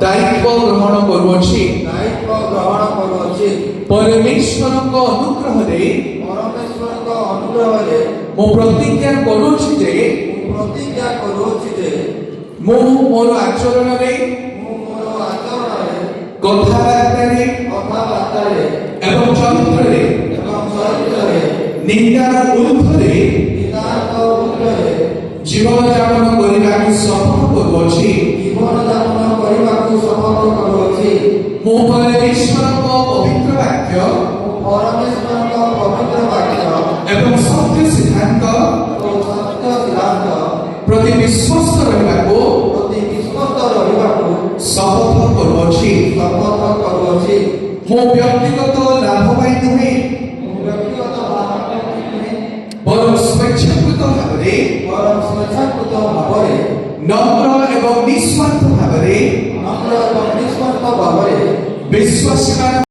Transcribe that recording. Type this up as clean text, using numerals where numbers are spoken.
ଦାୟିତ୍ୱ ଗ୍ରହଣ କରୁଅଛି। ପରମେଶ୍ୱରଙ୍କ ଅନୁଗ୍ରହରେ ମୁଁ ପ୍ରତିଜ୍ଞା କରୁଅଛି ଯେ ମୁଁ ମୋର ଆଚରଣରେ କଥାବାର୍ତ୍ତାରେ ଏବଂ ଚରିତ୍ରରେ ନିନ୍ଦାର ଊର୍ଦ୍ଧ୍ୱରେ ଜୀବନଯାପନ କରିବାକୁ ଶପଥ କରୁଅଛି। ମୁଁ ପରମେଶ୍ୱରଙ୍କ ପବିତ୍ର ବାକ୍ୟ ଏବଂ ସତ୍ୟ ସିଦ୍ଧାନ୍ତ ପ୍ରତି ବିଶ୍ୱସ୍ତ ରହିବାକୁ ଶପଥ କରୁଅଛି। ମୁଁ ବ୍ୟକ୍ତିଗତ ଲାଭ ପାଇଁ ନୁହେଁ ବରଂ ସ୍ୱେଚ୍ଛାକୃତ ଭାବରେ ନମ୍ର ଏବଂ ନିଃସ୍ୱାର୍ଥ ଭାବରେ ବିଶ୍ୱାସ